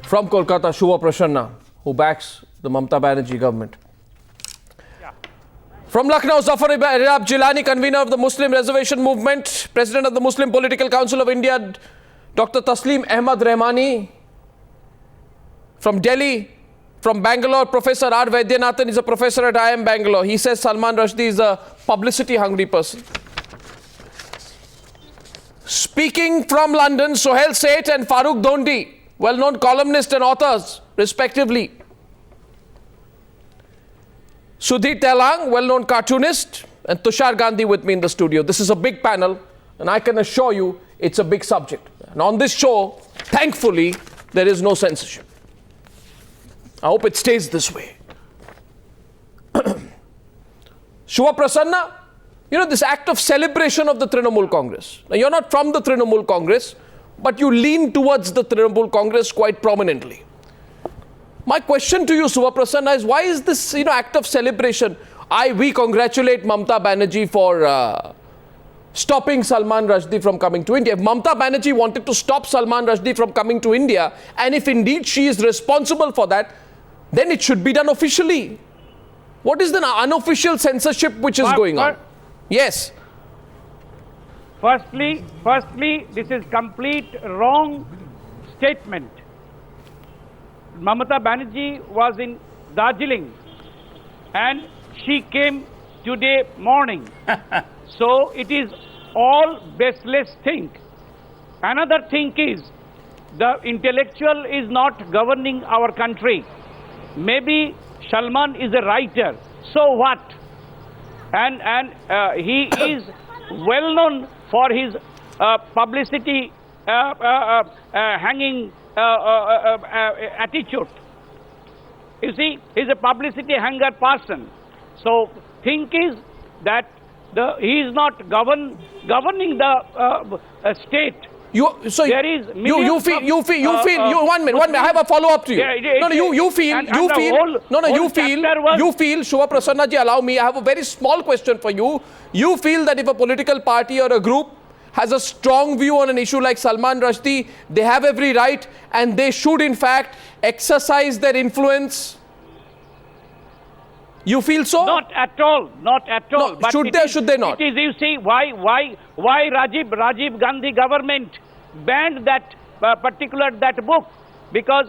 From Kolkata, Shubha Prasanna, who backs the Mamata Banerjee government. From Lucknow, Zafar Irab Jilani, convener of the Muslim Reservation Movement, President of the Muslim Political Council of India, Dr. Taslim Ahmad Rahmani. From Delhi, from Bangalore, Professor R. Vaidyanathan is a professor at IIM Bangalore. He says Salman Rushdie is a publicity-hungry person. Speaking from London, Sohail Seth and Farooq Dhondi, well-known columnists and authors, respectively. Sudhir Telang, well-known cartoonist, and Tushar Gandhi with me in the studio. This is a big panel, and I can assure you it's a big subject. And on this show, thankfully, there is no censorship. I hope it stays this way. Shubha Prasanna, you know, this act of celebration of the Trinamool Congress. Now, you're not from the Trinamool Congress, but you lean towards the Trinamool Congress quite prominently. My question to you, Shubha Prasanna, is why is this, act of celebration? We congratulate Mamata Banerjee for stopping Salman Rushdie from coming to India. If Mamata Banerjee wanted to stop Salman Rushdie from coming to India, and if indeed she is responsible for that, then it should be done officially. What is the unofficial censorship which is going on? Yes. Firstly, this is complete wrong statement. Mamata Banerjee was in Darjeeling and she came today morning. So it is all baseless thing. Another thing is the intellectual is not governing our country. Maybe Salman is a writer. So what? And he is well known for his publicity hanging attitude. You see, he's a publicity hanger person. So thing is that he is not governing the state. You feel 1 minute. I have a follow up to you. You feel, Shubha Prasanna ji, allow me, I have a very small question for you. You feel that if a political party or a group has a strong view on an issue like Salman Rushdie, they have every right and they should in fact exercise their influence? You feel so? Not at all. No, but should they or should they not? It is, you see, why Rajiv Gandhi government banned that that book? Because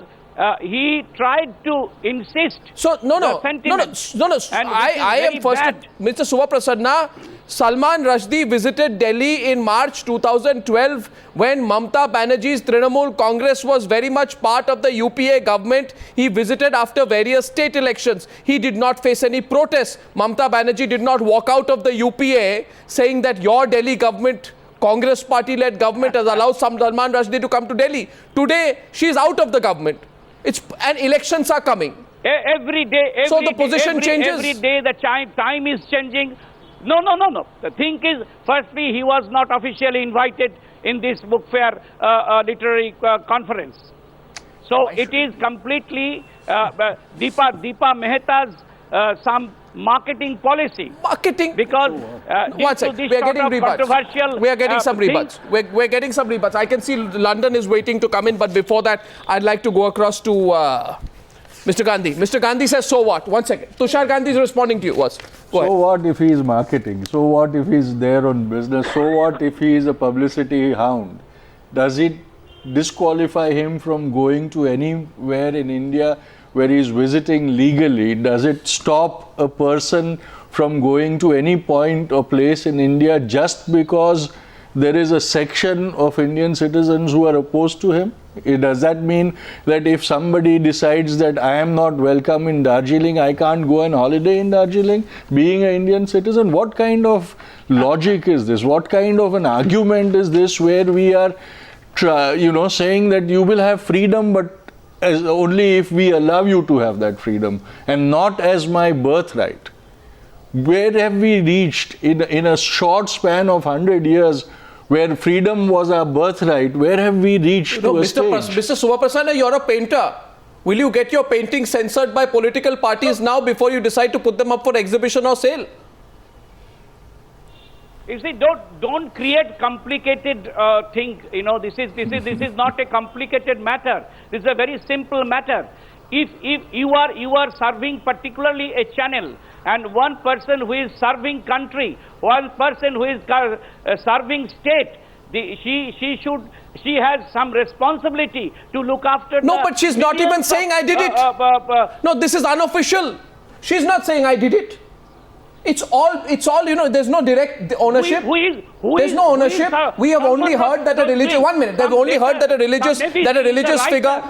he tried to insist. So no. I am first. Mr. Shubha Prasanna, Salman Rushdie visited Delhi in March 2012 when Mamata Banerjee's Trinamool Congress was very much part of the UPA government. He visited after various state elections. He did not face any protests. Mamata Banerjee did not walk out of the UPA saying that your Delhi government, Congress party-led government, has allowed Salman Rushdie to come to Delhi. Today, she is out of the government. And elections are coming. Every day. So the position changes? Every day the time is changing. No. The thing is, firstly, he was not officially invited in this book fair literary conference. So it is completely Deepa Mehta's some marketing policy. Because one second, we are getting rebuts. We are getting some rebuts. We're getting some rebuts. I can see London is waiting to come in, but before that, I'd like to go across to Mr. Gandhi. Mr. Gandhi says, so what? One second. Tushar Gandhi is responding to you. So what if he is marketing? So what if he is there on business? So what if he is a publicity hound? Does it disqualify him from going to anywhere in India where he is visiting legally? Does it stop a person from going to any point or place in India just because there is a section of Indian citizens who are opposed to him? Does that mean that if somebody decides that I am not welcome in Darjeeling, I can't go on holiday in Darjeeling, being an Indian citizen? What kind of logic is this? What kind of an argument is this where we are, saying that you will have freedom, but as only if we allow you to have that freedom and not as my birthright? Where have we reached in a short span of 100 years where freedom was our birthright? Where have we reached to a stage? Mr. Shubha Prasanna, you're a painter. Will you get your paintings censored by political parties now before you decide to put them up for exhibition or sale? You see, don't create complicated thing. You know, this is not a complicated matter. This is a very simple matter. If you are serving particularly a channel, and one person who is serving country, one person who is serving state, she has some responsibility to look after. No, but she's not even saying I did it. No, this is unofficial. She's not saying I did it. It's all, you know, there's no direct ownership. There's no ownership. We have only heard that a religious, 1 minute, they've only heard that a religious figure,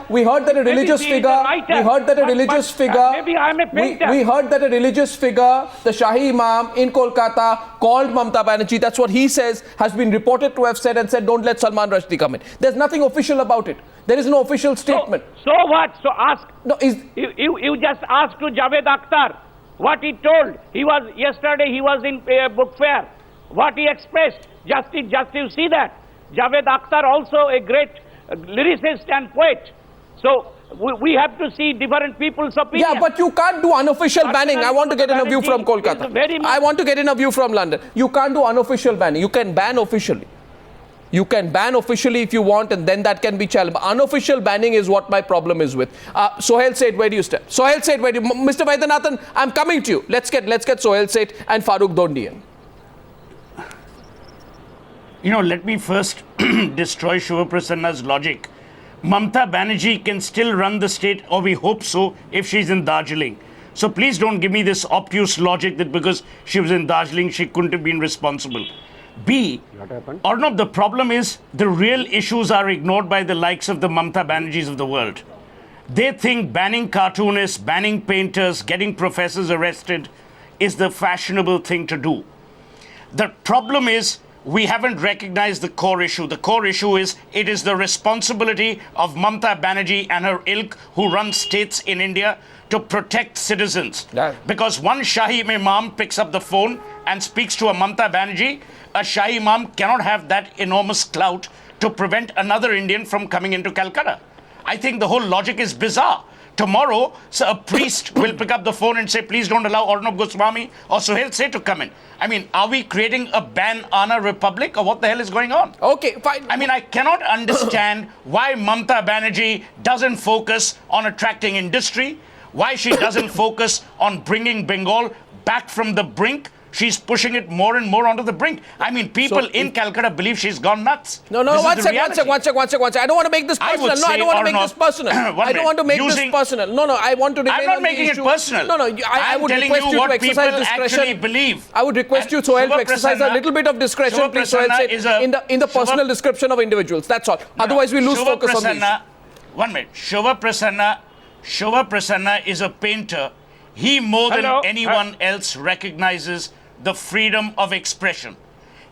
we heard that a religious figure, we heard that a religious figure, we heard that a religious figure, the Shahi Imam in Kolkata called Mamta Banerjee, that's what he says, has been reported to have said and said, don't let Salman Rushdie come in. There's nothing official about it. There is no official statement. So what? So ask, no, you just ask to Javed Akhtar. What he told, yesterday he was in book fair. What he expressed, just you see that. Javed Akhtar also a great lyricist and poet. So we have to see different people's opinion. Yeah, but you can't do unofficial banning. I want to get in a view from Kolkata. I want to get in a view from London. You can't do unofficial banning. You can ban officially. You can ban officially if you want, and then that can be challenged. But unofficial banning is what my problem is with. Sohail Seth, where do you stand? Sohail Seth, where do you... Mr. Vaidyanathan, I'm coming to you. Let's get Sohail Seth and Farooq Dhondia. You know, let me first destroy Shiva Prasanna's logic. Mamta Banerjee can still run the state, or we hope so, if she's in Darjeeling. So please don't give me this obtuse logic that because she was in Darjeeling, she couldn't have been responsible. B, Arnab, the problem is the real issues are ignored by the likes of the Mamta Banerjees of the world. They think banning cartoonists, banning painters, getting professors arrested is the fashionable thing to do. The problem is we haven't recognized the core issue. The core issue is it is the responsibility of Mamta Banerjee and her ilk who run states in India to protect citizens. Because one Shahi Imam picks up the phone and speaks to a Mamta Banerjee, a Shahi Imam cannot have that enormous clout to prevent another Indian from coming into Calcutta. I think the whole logic is bizarre. Tomorrow, a priest will pick up the phone and say, please don't allow Arnab Goswami or Sohail Seth to come in. I mean, are we creating a ban-ana republic, or what the hell is going on? Okay, fine. I mean, I cannot understand why Mamta Banerjee doesn't focus on attracting industry, why she doesn't focus on bringing Bengal back from the brink. She's pushing it more and more onto the brink. I mean, people in Calcutta believe she's gone nuts. No, one second. I don't want to make this personal. No, I don't want to make this personal. I don't want to make this personal. No, I want to remain on the issue. I'm not making it personal. No, I would request you to exercise discretion. Believe. I would request you, Sohail, to exercise a little bit of discretion, please, Sohail, in the personal description of individuals. That's all. Otherwise, we lose focus on the issue. 1 minute. Shiva Prasanna is a painter. He, more than anyone else, recognizes the freedom of expression.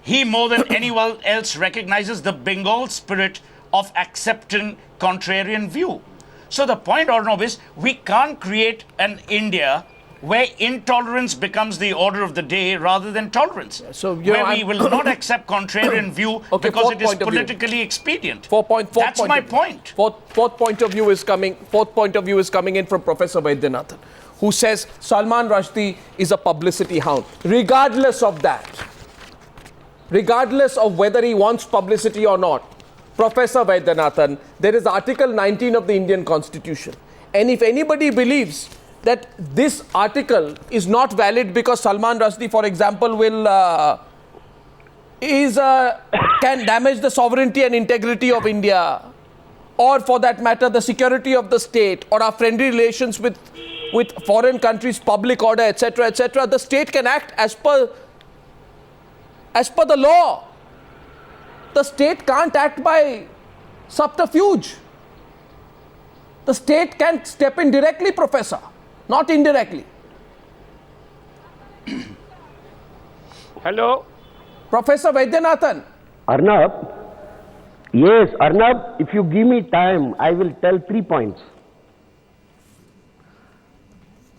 He, more than anyone else, recognizes the Bengal spirit of accepting contrarian view. So the point, Arnab, is we can't create an India where intolerance becomes the order of the day rather than tolerance. So, where we will not accept contrarian view because it is politically expedient. That's my point. Fourth point of view is coming in from Professor Vaidyanathan, who says Salman Rushdie is a publicity hound. Regardless of that, regardless of whether he wants publicity or not, Professor Vaidyanathan, there is Article 19 of the Indian Constitution. And if anybody believes that this article is not valid because Salman Rushdie, for example, can damage the sovereignty and integrity of India, or for that matter, the security of the state, or our friendly relations with foreign countries, public order, etc., etc., the state can act as per the law. The state can't act by subterfuge. The state can step in directly, Professor, not indirectly. Hello? Professor Vaidyanathan. Arnab, yes, Arnab, if you give me time, I will tell 3 points.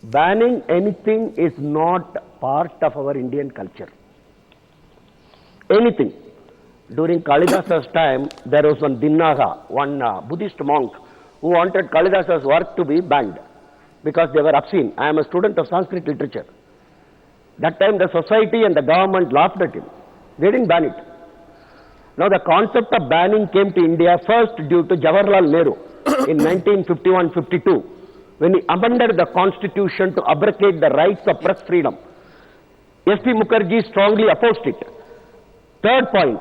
Banning anything is not part of our Indian culture. Anything. During Kalidasa's time, there was one Dinnaga, one Buddhist monk, who wanted Kalidasa's work to be banned because they were obscene. I am a student of Sanskrit literature. That time the society and the government laughed at him. They didn't ban it. Now the concept of banning came to India first due to Jawaharlal Nehru in 1951-52 when he amended the constitution to abrogate the rights of press freedom. S.P. Mukherjee strongly opposed it. Third point,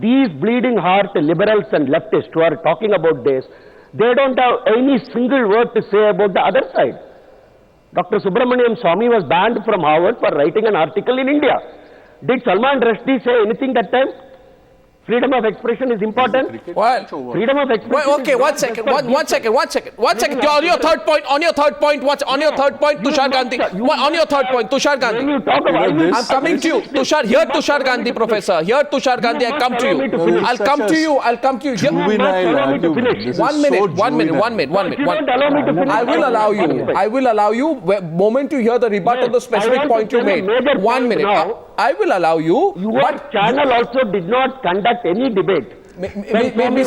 these bleeding heart liberals and leftists who are talking about this, they don't have any single word to say about the other side. Dr. Subramaniam Swamy was banned from Harvard for writing an article in India. Did Salman Rushdie say anything that time? Freedom of expression is important. Well, Freedom of expression. okay, one second. On your third point, Tushar Gandhi. On your third point, Tushar When Gandhi. you talk about I'm coming to you, Tushar. Here, Tushar Gandhi, Professor. Here, Tushar Gandhi. I come to you. I'll come to you. I'll come to you. Here. Juvenile argument. This is One so minute. juvenile. you don't allow me to finish, I will allow you. I will allow you. Moment you hear the rebut Yes, of the specific I want to point you tell a made. major 1 point minute. now. I will allow you. Your But channel also did not conduct any debate.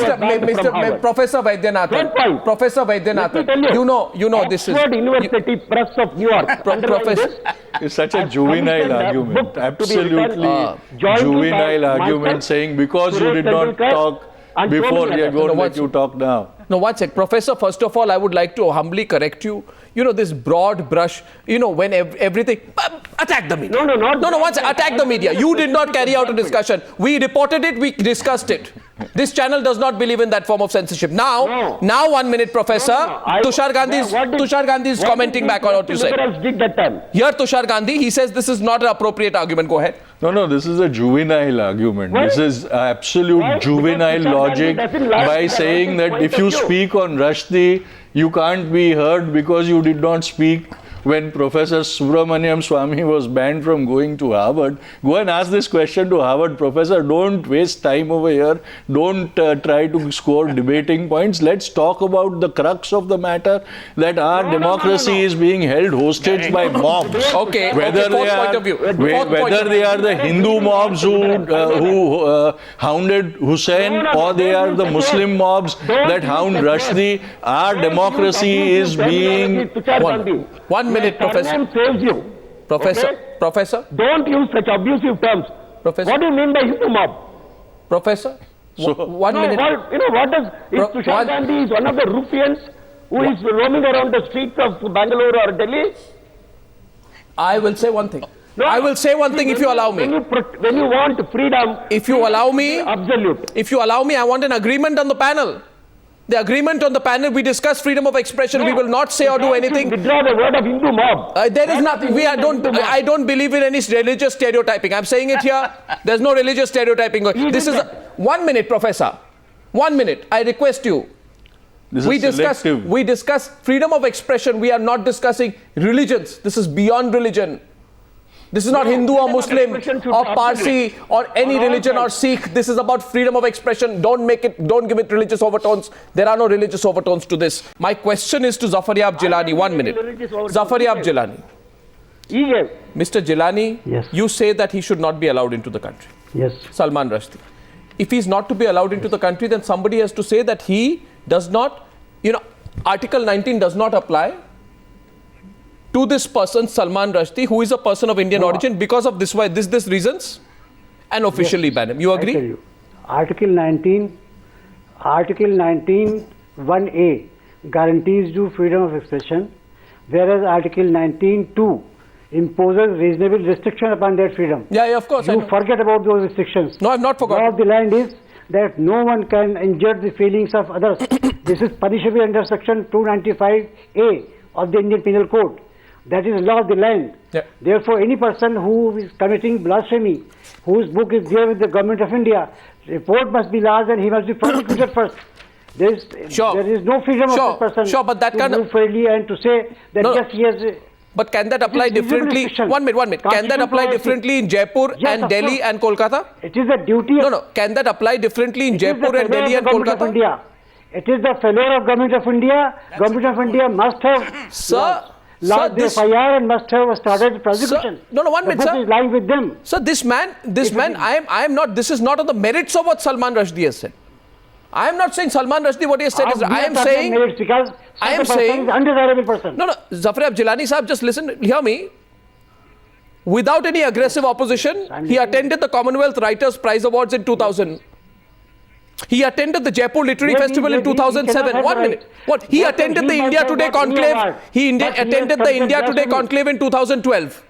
Professor Vaidyanathan. One point. Professor Let me tell Vaidyanathan. You know this is. Oxford University Press of New York. underlined Professor- this. It's such a I've juvenile commissioned a argument. book to be Absolutely written, jointly juvenile by argument myself, saying because you Suresh did not Tendulkar, talk and so before, many we are others. going to No, let you talk now. No, one sec. Professor, first of all, I would like to humbly correct you. You know, this broad brush, when everything... Attack the media. No, one sec. Attack the media. You did not carry out a discussion. We reported it, we discussed it. This channel does not believe in that form of censorship. Now, 1 minute, Professor. Tushar Gandhi is commenting back on what you said. Liberals did that time. Here, Tushar Gandhi, he says this is not an appropriate argument. Go ahead. No, this is a juvenile argument. Why? This is absolute Why? juvenile Because logic doesn't like by the saying right that if point you of view. speak on Rushdie, you can't be heard because you did not speak when Professor Subramaniam Swamy was banned from going to Harvard. Go and ask this question to Harvard professor. Don't waste time over here. Don't try to score debating points. Let's talk about the crux of the matter, that our democracy is being held hostage by mobs. Okay, Whether fourth they point are, of view. whe- Fourth point whether of they are the Hindu mobs who hounded Hussein, or they are the Muslim mobs that hound Rushdie, our democracy is being... One minute, Professor. Surname saves you. Professor, Okay? Professor, Don't use such abusive terms. Professor. What do you mean by Hindu mob? Professor. So- 1 No, minute. what does... If Pro- Tushar one- Gandhi is one of the ruffians who is roaming around the streets of Bangalore or Delhi, I will say one thing. No, I will say one thing if you allow when me. when you want freedom, If you allow me, absolute. if you allow me, I want an agreement on the panel. The agreement on the panel, we discuss freedom of expression. We will not say or do anything. Withdraw the word of Hindu mob. There is nothing. I don't believe in any religious stereotyping. I'm saying it here. There's no religious stereotyping. This is 1 minute, Professor. 1 minute. I request you. This We is discuss selective. freedom of expression. We are not discussing religions. This is beyond religion. This is not Hindu or Muslim expression should or be Parsi or any On all religion or sides. Sikh. This is about freedom of expression. Don't give it religious overtones. There are no religious overtones to this. My question is to Zafariab Jilani. 1 minute. Religious overtones. Zafariab Jilani. Yes. Mr. Jilani, Yes. you say that he should not be allowed into the country. Yes. Salman Rushdie. If he's not to be allowed into the country, then somebody has to say that he does not, Article 19 does not apply to this person, Salman Rushdie, who is a person of Indian origin, because of this reasons, and officially ban him. You I tell agree? you, Article 19, 1A guarantees you freedom of expression, whereas Article 19(2) imposes reasonable restriction upon that freedom. Yeah, of course. I You know. forget about those restrictions. No, I've not Law forgotten. of the land is that no one can injure the feelings of others. This is punishable under Section 295A of the Indian Penal Code. That is law of the land. Yeah. Therefore, any person who is committing blasphemy, whose book is there with the government of India, report must be lodged and he must be prosecuted first. There is no freedom Sure, of this person sure, but that to kind of- move freely and to say that No, no. yes, he has... But can that apply It is visible differently? restriction. 1 minute. Can that Constitution apply provides it. differently in Jaipur Yes, and of Delhi course. and Kolkata? It is the duty of... No. Can that apply differently in It is the Jaipur and failure Delhi of and the Government of Kolkata? India. It is the failure of Government of India. Government of India must have Sir, lodged the this- FIR and must have started prosecution. no, 1 minute, The book sir. is lying with them. So this man, I am not, this is not on the merits of what Salman Rushdie has said. I am not saying Salman Rushdie what he has said is, We I are am talking saying, merits because I am such a person saying- is undesirable person. no, Zafar Jilani Sahab, just listen, hear me. without any aggressive opposition. He attended the Commonwealth Writers' Prize Awards in 2000. He attended the Jaipur Literary Festival in 2007. 1 minute. What? He attended the India Today conclave. He attended the India Today conclave in 2012.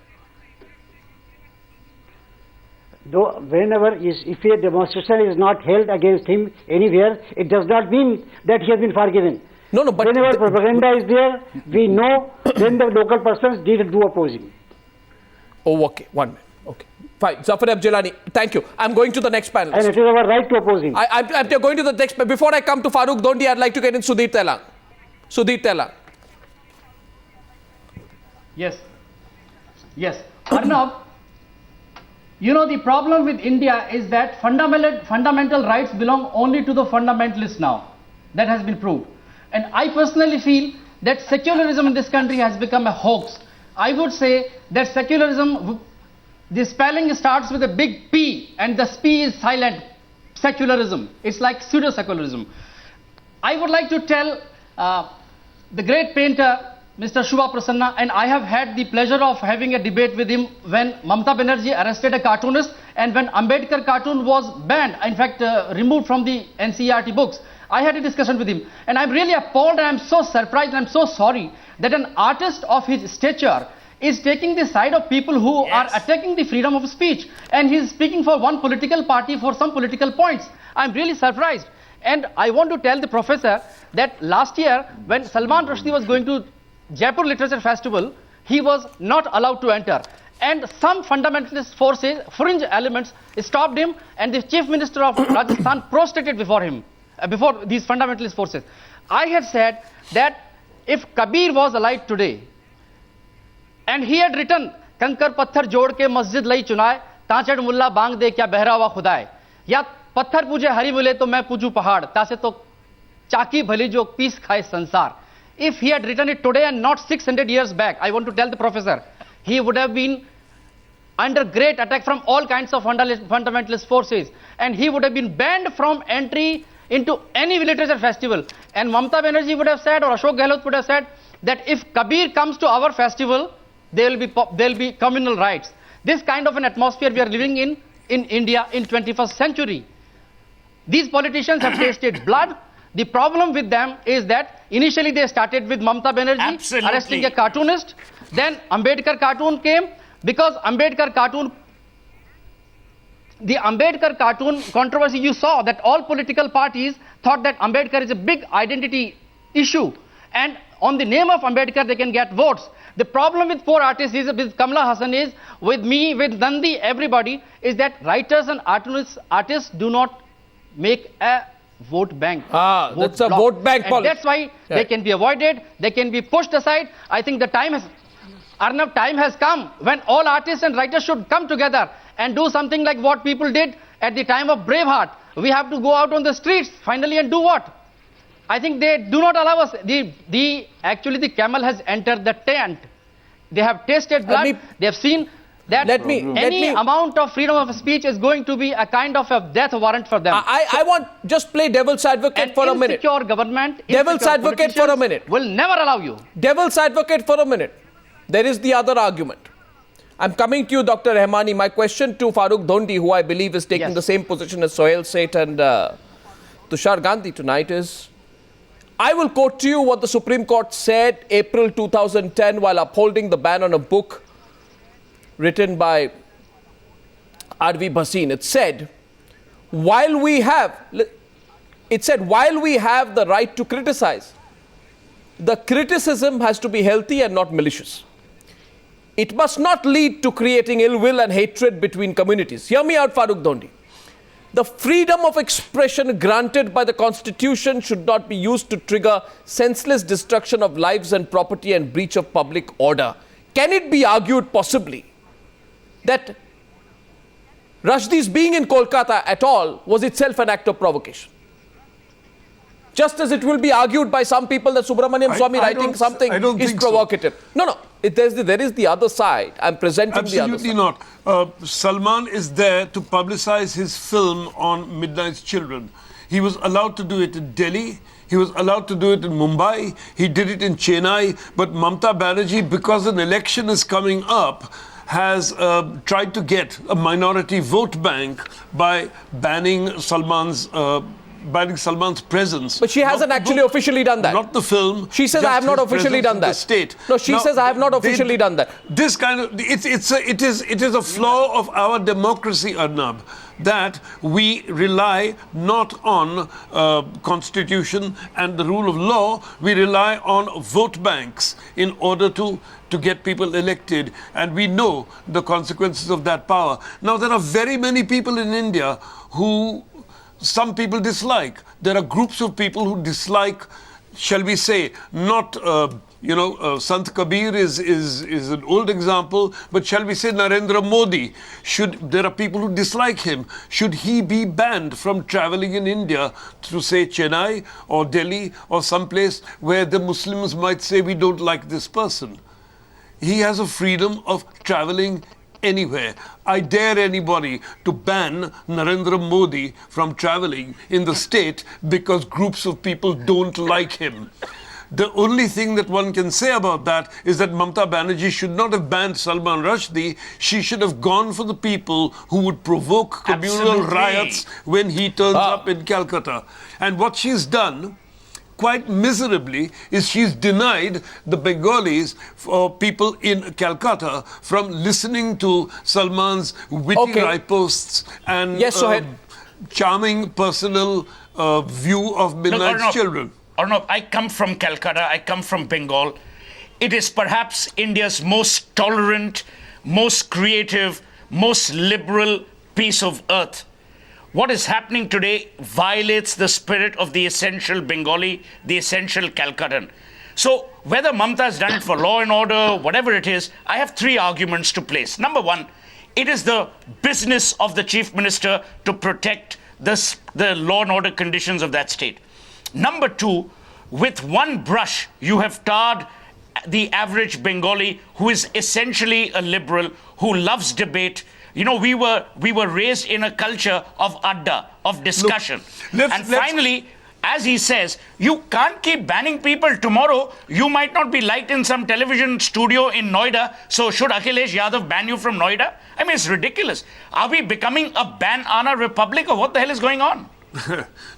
Though whenever if a demonstration is not held against him anywhere, it does not mean that he has been forgiven. No, no, but whenever propaganda is there, we know then the local persons did do opposing. Oh, okay. 1 minute. Okay. Fine. Zafar Abjilani, thank you. I'm going to the next panelist. And it is our right to oppose him. I'm going to the next. Before I come to Farooq Dhondy, I'd like to get in Sudhir Telang. Sudhir Telang. Yes. Yes. Arnab, you know, the problem with India is that fundamental rights belong only to the fundamentalists now. That has been proved. And I personally feel that secularism in this country has become a hoax. I would say that secularism, the spelling starts with a big P and the P is silent. Secularism. It's like pseudo-secularism. I would like to tell the great painter, Mr. Shubha Prasanna, and I have had the pleasure of having a debate with him when Mamta Banerjee arrested a cartoonist and when Ambedkar cartoon was banned, in fact removed from the NCERT books. I had a discussion with him and I'm really appalled and I'm so surprised and I'm so sorry that an artist of his stature is taking the side of people who are attacking the freedom of speech, and he's speaking for one political party for some political points. I'm really surprised. And I want to tell the professor that last year when Salman Rushdie was going to Jaipur Literature Festival, he was not allowed to enter. And some fundamentalist forces, fringe elements, stopped him, and the Chief Minister of Rajasthan prostrated before him, before these fundamentalist forces. I had said that if Kabir was alive today, and he had written, Kankar Patthar Jod ke Masjid lai chunaye, Taachad Mulla Bang de kya behra hua khudaye, ya Patthar puje hari mile to main puju pahad, taase to chaki bhali jo peace khaye sansar. If he had written it today and not 600 years back, I want to tell the professor, he would have been under great attack from all kinds of fundamentalist forces, and he would have been banned from entry into any literature festival. And Mamta Banerjee would have said, or Ashok Gehlot would have said, that if Kabir comes to our festival, there will be communal rights. This kind of an atmosphere we are living in India in 21st century. These politicians have tasted blood. The problem with them is that initially they started with Mamta Banerjee arresting a cartoonist. Then Ambedkar cartoon came because the Ambedkar cartoon controversy, you saw that all political parties thought that Ambedkar is a big identity issue. And on the name of Ambedkar, they can get votes. The problem with poor artists is, with Kamala Hassan is, with me, with Nandi, everybody, is that writers and artists do not make a vote bank. That's a vote bank policy. That's why they can be avoided, they can be pushed aside. I think the time has, Arnab, time has come when all artists and writers should come together and do something like what people did at the time of Braveheart. We have to go out on the streets finally and do what? I think they do not allow us. Actually, the camel has entered the tent. They have tasted blood. They have seen that any amount of freedom of speech is going to be a kind of a death warrant for them. I want just play devil's advocate for a minute. Insecure government, devil's advocate for a minute. Will never allow you. Devil's advocate for a minute. There is the other argument. I'm coming to you, Dr. Rahmani. My question to Farooq Dhondy, who I believe is taking the same position as Sohail Seth and Tushar Gandhi tonight, is I will quote to you what the Supreme Court said April 2010 while upholding the ban on a book written by R.V. Bhasin. It said, while we have the right to criticize, the criticism has to be healthy and not malicious. It must not lead to creating ill will and hatred between communities. Hear me out, Farooq Dhondy. The freedom of expression granted by the Constitution should not be used to trigger senseless destruction of lives and property and breach of public order. Can it be argued possibly that Rushdie's being in Kolkata at all was itself an act of provocation? Just as it will be argued by some people that Subramaniam Swamy writing something is provocative. So. No. There is the other side. I'm presenting the other side. Absolutely not. Salman is there to publicize his film on Midnight's Children. He was allowed to do it in Delhi. He was allowed to do it in Mumbai. He did it in Chennai. But Mamta Banerjee, because an election is coming up, has tried to get a minority vote bank by banning Salman's presence. But she hasn't actually officially done that. Not the film. She says, just I have not his officially presence done in that. The state. No, she says, I have not officially done that. This kind of, it is a flaw of our democracy, Arnab, that we rely not on constitution and the rule of law, we rely on vote banks in order to get people elected, and we know the consequences of that power. Now, there are very many people in India who some people dislike. There are groups of people who dislike, shall we say, not, Sant Kabir is an old example, but shall we say Narendra Modi? There are people who dislike him. Should he be banned from traveling in India to, say, Chennai or Delhi or someplace where the Muslims might say, we don't like this person? He has a freedom of traveling anywhere. I dare anybody to ban Narendra Modi from traveling in the state because groups of people don't like him. The only thing that one can say about that is that Mamata Banerjee should not have banned Salman Rushdie. She should have gone for the people who would provoke communal Absolutely. riots when he turns up in Calcutta. And what she's done quite miserably is she's denied the Bengalis or people in Calcutta from listening to Salman's witty riposts and charming personal view of Midnight's Children. Arnab, I come from Calcutta, I come from Bengal. It is perhaps India's most tolerant, most creative, most liberal piece of earth. What is happening today violates the spirit of the essential Bengali, the essential Calcuttan. So whether Mamata has done it for law and order, whatever it is, I have three arguments to place. Number one, it is the business of the Chief Minister to protect the law and order conditions of that state. Number two, with one brush, you have tarred the average Bengali who is essentially a liberal, who loves debate. You know, we were raised in a culture of adda, of discussion. Finally, as he says, you can't keep banning people. Tomorrow, you might not be liked in some television studio in Noida, so should Akhilesh Yadav ban you from Noida? I mean, it's ridiculous. Are we becoming a ban-ana republic, or what the hell is going on?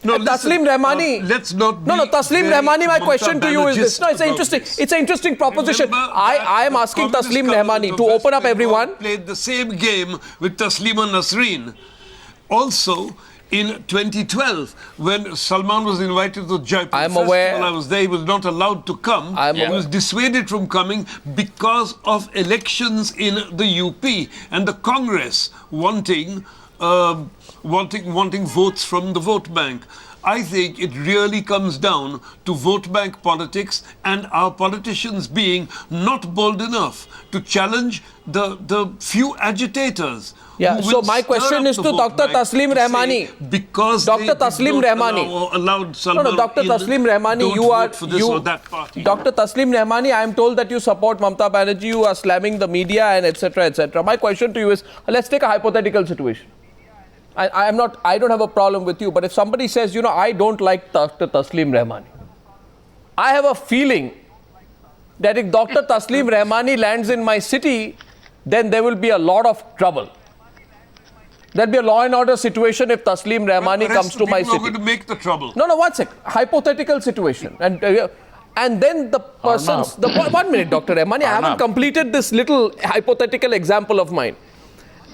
No, Taslim Rahmani. Let's not. No, Taslim Rahmani. My question to you is this. No, it's interesting. It's an interesting proposition. I am asking Taslim Rahmani to open up everyone. Played the same game with Taslima Nasreen. Also, in 2012, when Salman was invited to the Jaipur Festival, I was there. He was not allowed to come. He was dissuaded from coming because of elections in the UP and the Congress wanting votes from the vote bank. I think it really comes down to vote bank politics and our politicians being not bold enough to challenge the few agitators. Yeah, so my question is to Dr. Taslim Rahmani. Because Dr. Taslim Rahmani. Allowed Salman Dr. Taslim Rahmani, you are for this or that party. Dr. Taslim Rahmani, I am told that you support Mamata Banerjee, you are slamming the media and etc. etc. My question to you is, let's take a hypothetical situation. I don't have a problem with you, but if somebody says, you know, I don't like Dr. Taslim Rahmani, I have a feeling that if Dr. Taslim Rahmani lands in my city, then there will be a lot of trouble. There'll be a law and order situation if Taslim Rahmani comes to my city. Going to make the trouble. No, one sec. Hypothetical situation. And then the person's... 1 minute, Dr. Rahmani. I haven't completed this little hypothetical example of mine.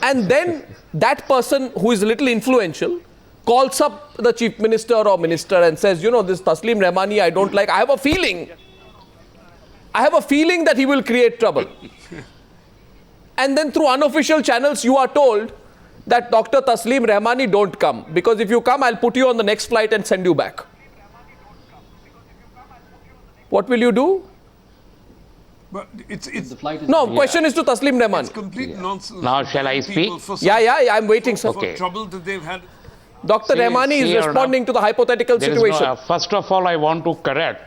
And then that person who is a little influential calls up the chief minister or minister and says, you know, this Taslim Rahmani I don't like. I have a feeling that he will create trouble. And then through unofficial channels you are told that Dr. Taslim Rahmani don't come. Because if you come, I'll put you on the next flight and send you back. What will you do? But question is to Taslim Rahmani. It's complete nonsense. Now shall I speak? I'm waiting, sir. For trouble that they've had. Dr. Rahmani is responding to the hypothetical situation. First of all, I want to correct.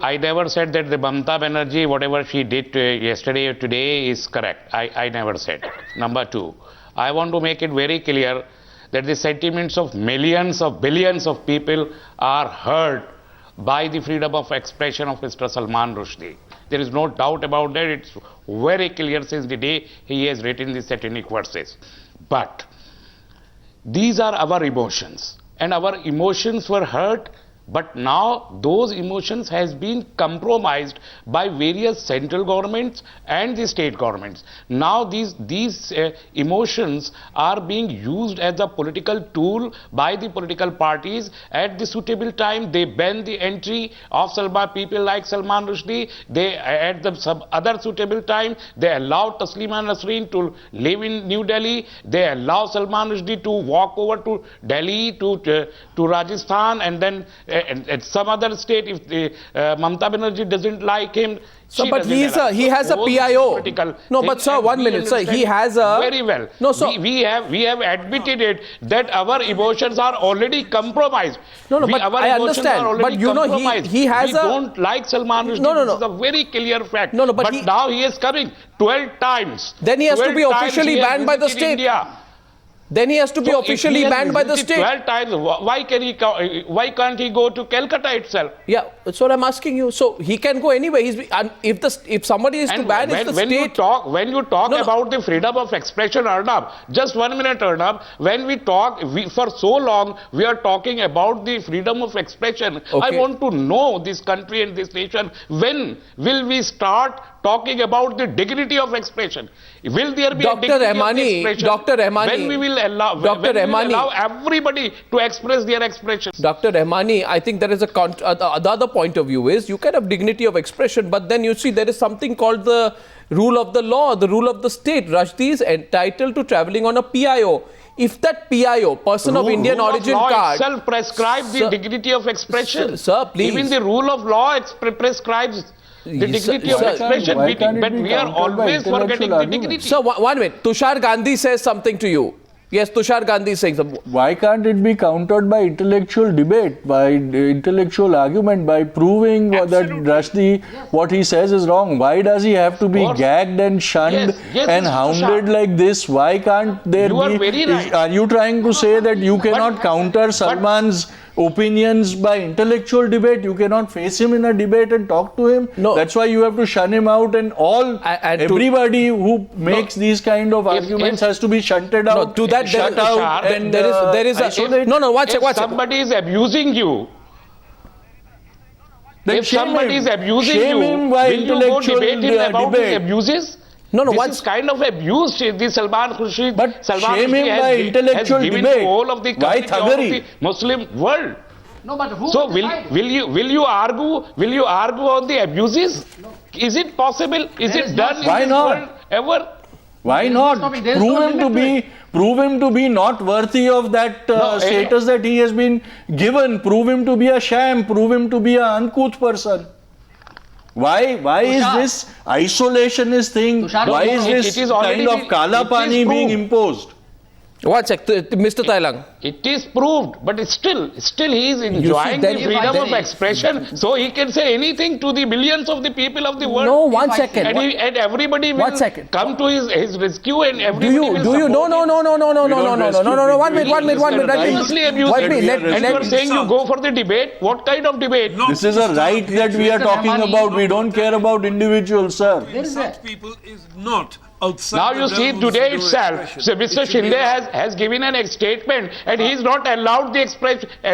I never said that the Mamata Banerjee, whatever she did yesterday or today is correct. I never said. Number two, I want to make it very clear that the sentiments of millions of billions of people are heard by the freedom of expression of Mr. Salman Rushdie. There is no doubt about that. It's very clear since the day he has written the satanic verses. But these are our emotions, and our emotions were hurt. But now those emotions has been compromised by various central governments and the state governments. Now these emotions are being used as a political tool by the political parties. At the suitable time, they ban the entry of people like Salman Rushdie. They, at some other suitable time, they allow Taslima Nasreen to live in New Delhi. They allow Salman Rushdie to walk over to Delhi, to Rajasthan, and then at some other state, if Mamata Banerjee doesn't like him. So, but he has a PIO. No, but sir, 1 minute, sir. He has a very well. No, sir. We have admitted it that our emotions are already compromised. No, but I understand. But you know, he has we don't like Salman Rushdie. No. This is a very clear fact. No, but now he is coming 12 times. Then he has to be officially banned by the state. India. Then he has to be officially banned by the state. 12 times. Why can't he go to Calcutta itself? Yeah, that's what I'm asking you. So he can go anywhere. If somebody is to ban, it's the state. When you talk about the freedom of expression, Arnab, just 1 minute, Arnab. When we talk, for so long, we are talking about the freedom of expression. Okay. I want to know this country and this nation. When will we start talking about the dignity of expression? Will there be Dr. a dignity Rahmani, of expression? Dr. Rahmani, when we will allow, Dr. when Rahmani, we will allow everybody to express their expressions? Dr. Rahmani, I think there is the other point of view is you can have dignity of expression, but then you see there is something called the rule of the law, the rule of the state. Rushdie is entitled to travelling on a PIO. If that PIO, person of Indian origin card, card, itself prescribes the dignity of expression. Sir, please. Even the rule of law prescribes the dignity of expression, but we are always forgetting the dignity. Sir, 1 minute. Tushar Gandhi says something to you. Yes, Tushar Gandhi is saying something. Why can't it be countered by intellectual debate, by intellectual argument, by proving that Rushdie, what he says is wrong? Why does he have to be gagged and shunned and hounded like this? Why can't there be... Very right. Are you trying to say that you cannot counter Salman's opinions by intellectual debate? You cannot face him in a debate and talk to him? No. That's why you have to shun him out, and everybody who makes these kind of arguments has to be shunted out. No, to that shut out, and there is a no. Watch it. Somebody is abusing you. Then if somebody is abusing shame you, him by will you go debate him about his debate. abuses? No, this is kind of abuse. The Salman Rushdie, but Salman shame him by intellectual has given debate. to all of the community, all of the Muslim world. No, but who? So will you argue? Will you argue on the abuses? No. Is it possible? Is it done Why in this not? world ever? Why not? Prove him to be not worthy of that status that he has been given. Prove him to be a sham. Prove him to be an uncouth person. Why is this isolationist thing? Why is this kind of kala pani being imposed? One sec, Mr. Tailang. It is proved, but still he is enjoying the freedom of expression, so he can say anything to the millions of the people of the world. No, 1 second. And everybody will come to his rescue, and everybody will do you? No. 1 minute. And you are saying you go for the debate. What kind of debate? No, this is a right that we are talking about. We don't care about individuals, sir. Such people is not outside. Now you see today itself, so Mr. Shinde has given a statement, and he is not allowed the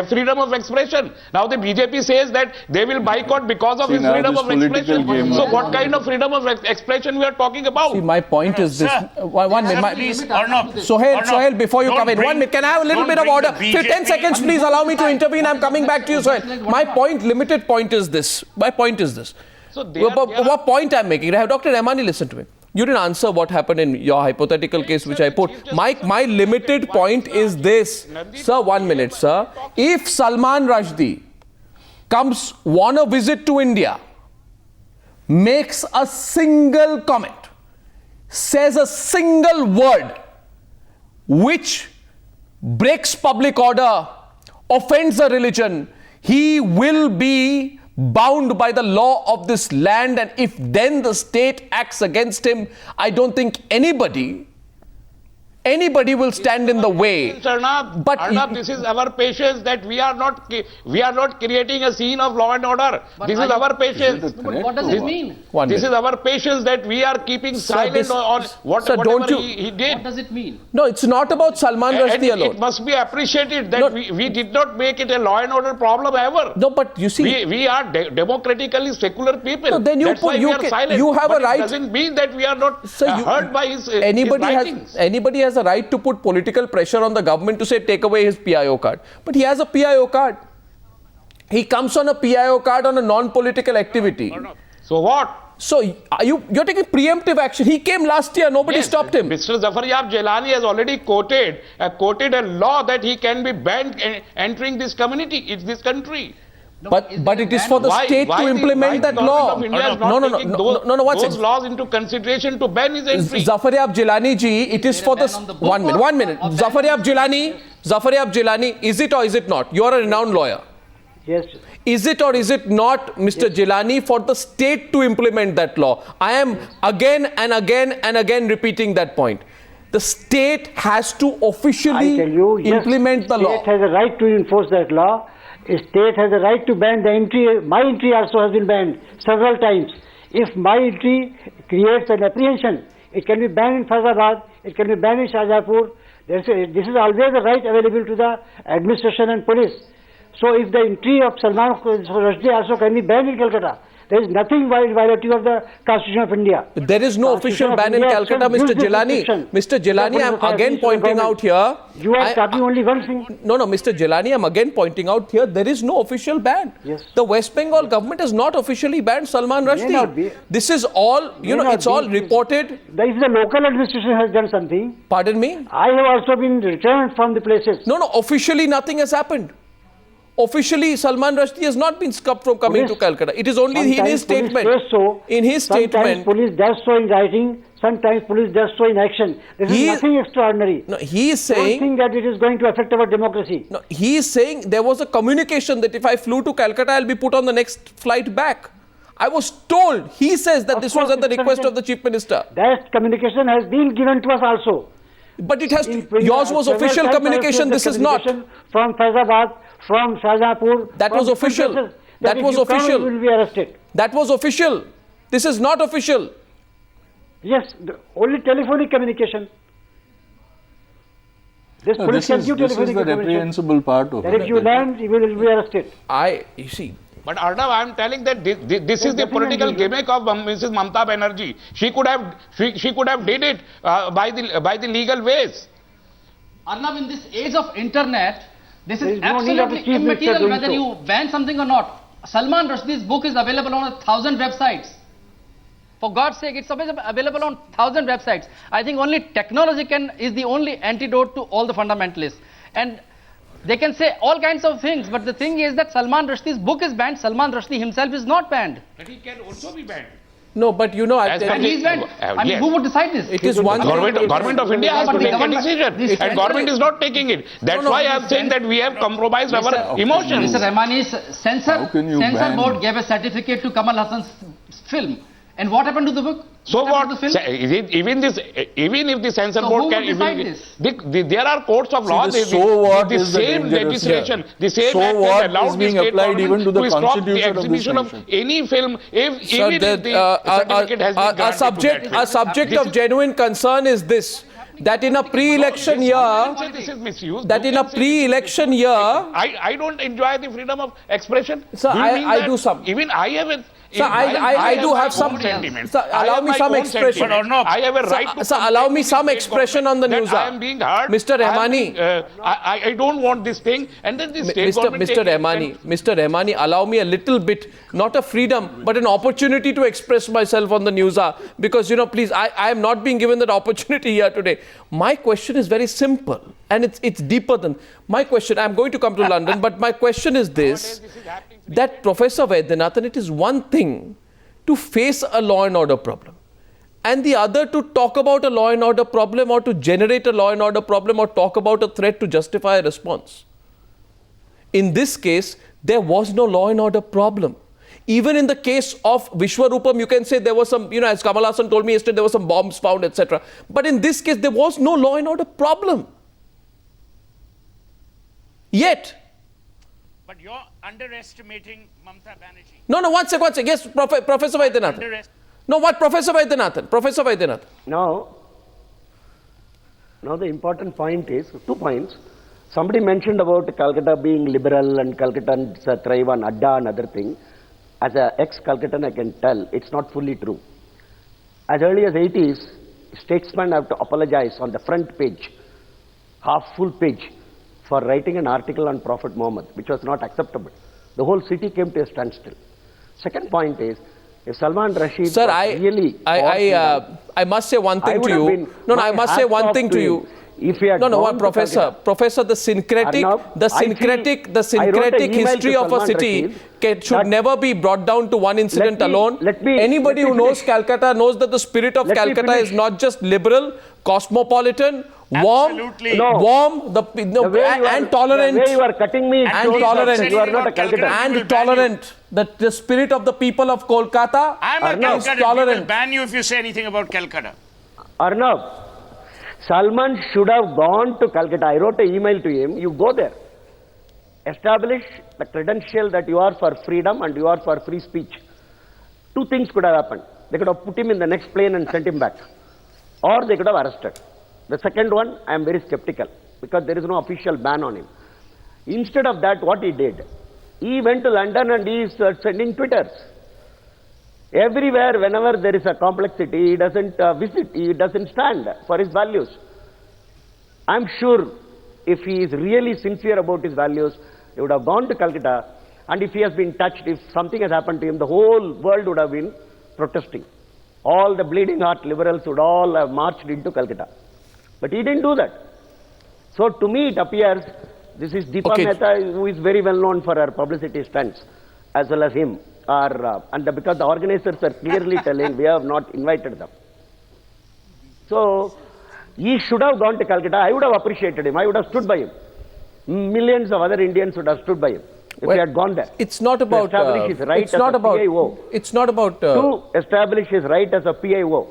freedom of expression. Now the BJP says that they will boycott because of his freedom of expression. So what kind of freedom of expression we are talking about? See, my point is this. One minute. Please, Arnab. Sohail, before you come in, 1 minute. Can I have a little bit of order? 10 seconds, please allow me to intervene. I'm coming back to you, Sohail. My limited point is this. So what point I'm making? Dr. Rahmani, listen to me. You didn't answer what happened in your hypothetical case which I put. My limited point is this. Sir, 1 minute, sir. If Salman Rushdie comes on a visit to India, makes a single comment, says a single word which breaks public order, offends a religion, he will be bound by the law of this land, and if then the state acts against him, I don't think anybody anybody will stand in the way. Arnab, But Arnab, this is our patience that we are not creating a scene of law and order. This is our patience. But what does it mean? This is our patience that we are keeping silent this- on Sir, don't whatever you- he did. What does it mean? No, it's not about Salman And Rushdie alone. it must be appreciated that No. we did not make it a law and order problem ever. No, but you see, We are democratically secular people. No, then you That's put- why you we are can- silent. you have but a right- It doesn't mean that we are not Sir, hurt by his anybody has a right to put political pressure on the government to say take away his PIO card. But he has a PIO card. He comes on a PIO card on a non-political activity. So what? So you're taking preemptive action. He came last year. Nobody Yes, stopped him. Mr. Zafaryab Jilani has already quoted a law that he can be banned entering this community, this country. But it is for the state to implement that law. Of India is not taking One those second. laws into consideration to ban his entry. Zafaryab Jilani ji, it is for the... ban on the book 1 minute, or- 1 minute. or ban- Zafaryab Jilani, is it or is it not? You are a renowned lawyer. Yes. Is it or is it not, Mr. Jilani, for the state to implement that law? I am again and again repeating that point. The state has to officially I tell you, yes, implement the law. State has a right to enforce that law. A state has a right to ban the entry. My entry also has been banned several times. If my entry creates an apprehension, it can be banned in Faizabad, it can be banned in Shahjahanpur. This is always a right available to the administration and police. So if the entry of Salman Rushdie also can be banned in Calcutta, there is nothing violative of the Constitution of India. There is no official ban in Calcutta, Mr. Jilani. Mr. Jilani, I am again pointing out here. You are copying only one thing. No, Mr. Jilani, I am again pointing out here, there is no official ban. Yes. The West Bengal government has not officially banned Salman not be. Rushdie. This is all, it's all reported. If the local administration has done something, Pardon me? I have also been returned from the places. No, officially nothing has happened. Officially, Salman Rushdie has not been stopped from coming to Calcutta. It is only in his Sometimes police statement. says so. In his Sometimes statement. police does so in writing. Sometimes police does so in action. This He- is nothing extraordinary. No, he is Don't saying. think that it is going to affect our democracy. No, he is saying there was a communication that if I flew to Calcutta, I'll be put on the next flight back. I was told. He says that Of this was course, at the it's request certain. of the Chief Minister. That communication has been given to us also. But it has. In- Yours was several official times I have communication. seen the This is not. communication From Faizabad, from Shahjahanpur. That from was different official. places, That if was you come, official. you will be arrested. That was official. This is not official. Yes, only telephonic communication. This No, police this can is give the telephonic communication. reprehensible part of That it. if you land, you will be arrested. You see. But Arnav, I am telling that this is the nothing political unusual. gimmick of Mrs. Mamta Banerjee. She could have did it by the legal ways. Arnab, in this age of internet, this There is is no need of the absolutely Chief Minister immaterial doing whether so. you ban something or not. Salman Rushdie's book is available on 1,000 websites. For God's sake, it's available on 1,000 websites. I think only technology is the only antidote to all the fundamentalists. And they can say all kinds of things, but the thing is that Salman Rushdie's book is banned. Salman Rushdie himself is not banned. But he can also be banned. No, but I As tell And you, he's banned. I mean, yes. who would decide this? it is one thing. Government of India has But to the take a government- decision, this and government is not taking it. That's why I am saying that we have compromised our emotions. Mr. Rahmani's How can you censor ban- board gave a certificate to Kamal Hassan's film. And what happened to the book? So happened what? to the film? Even if the censor So board who can, would decide this? there are courts of law. the so what the is the same dangerous legislation, here. the same So act what has allowed is being the state applied government even to the stop the constitution of this exhibition of nation. any film, even if the certificate has been a granted subject, to that a subject film. of genuine concern is this: that in a pre-election year, This is misuse. that You in a can say pre-election year, I don't enjoy the freedom of expression. Sir, Do you mean I that do some. Even I have a. Sir, I do my have some own sentiments. Sir, I allow have me my some own expression. sentiments. But Arnab, I have a right to. Sir, allow me some state expression on the government news. that I am being heard. Mr. Rahmani. I don't want this thing, and then the state government. Mr. Rahmani, allow me a little bit, not a freedom, but an opportunity to express myself on the news. Because, please, I am not being given that opportunity here today. My question is very simple, and it's deeper than my question. I'm going to come to London, but my question is this, that Professor Vaidyanathan, it is one thing to face a law and order problem, and the other to talk about a law and order problem, or to generate a law and order problem, or talk about a threat to justify a response. In this case, there was no law and order problem. Even in the case of Vishwarupam, you can say there was some, as Kamal Hassan told me yesterday, there were some bombs found, etc. But in this case, there was no law and order problem. Yet. But you're underestimating Mamta Banerjee. No, one second. Yes, Professor Vaidyanathan. No, what, Professor Vaidyanathan? Now the important point is, 2 points. Somebody mentioned about Calcutta being liberal and Calcuttans thrive on Adda and other thing. As an ex-Calcuttan, I can tell it's not fully true. As early as 80s, statesmen have to apologize on the front page, half full page, for writing an article on Prophet Muhammad, which was not acceptable. The whole city came to a standstill. Second point is, if Salman Rushdie Sir, I must say one thing to you. I must say one thing to you. If he had Professor, the syncretic history of a city should never be brought down to one incident alone. Anybody who knows Calcutta knows that the spirit of Calcutta is not just liberal, cosmopolitan, warm, and tolerant. The way you are cutting me, and tolerant. You are not a Calcutta. And tolerant. The spirit of the people of Kolkata I'm a is Calcutta. tolerant. We will ban you if you say anything about Calcutta. Arnab, Salman should have gone to Calcutta. I wrote an email to him. You go there. Establish the credential that you are for freedom and you are for free speech. 2 things could have happened. They could have put him in the next plane and sent him back. Or they could have arrested. The second one, I am very skeptical because there is no official ban on him. Instead of that, what he did, he went to London and he is sending Twitters. Everywhere, whenever there is a complexity, he doesn't visit, he doesn't stand for his values. I'm sure if he is really sincere about his values, he would have gone to Calcutta, and if he has been touched, if something has happened to him, the whole world would have been protesting. All the bleeding heart liberals would all have marched into Calcutta. But he didn't do that. So to me it appears, this is Deepa Mehta, who is very well known for her publicity stunts, as well as him. Because the organizers are clearly telling we have not invited them. So he should have gone to Calcutta. I would have appreciated him. I would have stood by him. Millions of other Indians would have stood by him if he had gone there. It's not about to establish his right as a PIO. It's not about to establish his right as a PIO.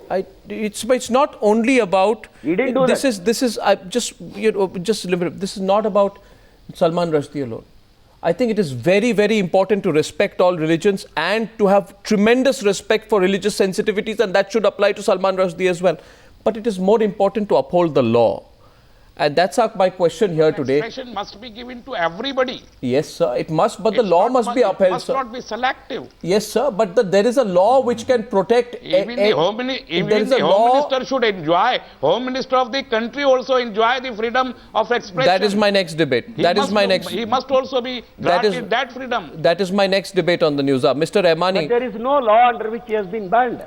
It's not only about. He didn't do that. This is not about Salman Rushdie alone. I think it is very, very important to respect all religions and to have tremendous respect for religious sensitivities, and that should apply to Salman Rushdie as well. But it is more important to uphold the law. And that's my question here today. Expression must be given to everybody. Yes, sir, it must, but the law must be upheld, It must not be selective. Yes, sir, but there is a law which can protect. Even the Home Minister should enjoy. Home Minister of the country also enjoy the freedom of expression. That is my next debate. He must also be granted that freedom. That is my next debate on the news. Mr. Rahmani. But there is no law under which he has been banned.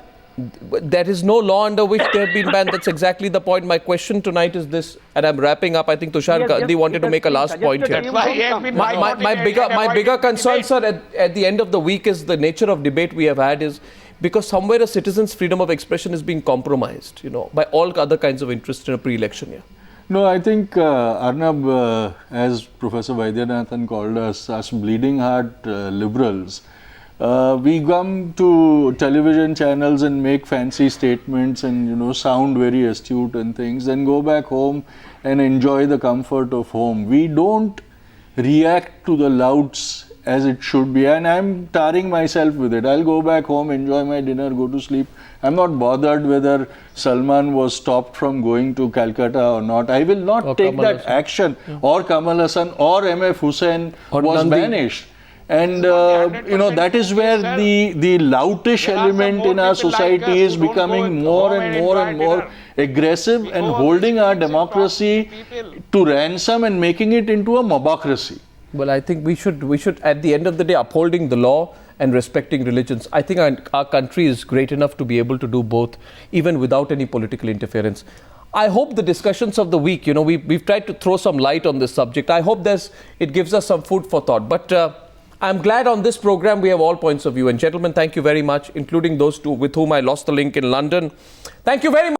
There is no law under which they have been banned. That's exactly the point. My question tonight is this, and I'm wrapping up. I think Tushar Gandhi wanted to make a last point here. That's why he has been My bigger concern, sir, at the end of the week is the nature of debate we have had is because somewhere a citizen's freedom of expression is being compromised, by all other kinds of interests in a pre-election year. No, I think Arnab, as Professor Vaidyanathan called us bleeding heart liberals, we come to television channels and make fancy statements and sound very astute and things, then go back home and enjoy the comfort of home. We don't react to the louds as it should be, and I'm tarring myself with it. I'll go back home, enjoy my dinner, go to sleep. I'm not bothered whether Salman was stopped from going to Calcutta or not. I will not take that action, or Kamal Hassan or MF Hussain was banished. And that is where the loutish element in our society is becoming more and more aggressive and holding our democracy to ransom and making it into a mobocracy. Well, I think we should at the end of the day upholding the law and respecting religions. I think our country is great enough to be able to do both, even without any political interference. I hope the discussions of the week, we've tried to throw some light on this subject. I hope it gives us some food for thought. But I'm glad on this program we have all points of view. And gentlemen, thank you very much, including those two with whom I lost the link in London. Thank you very much.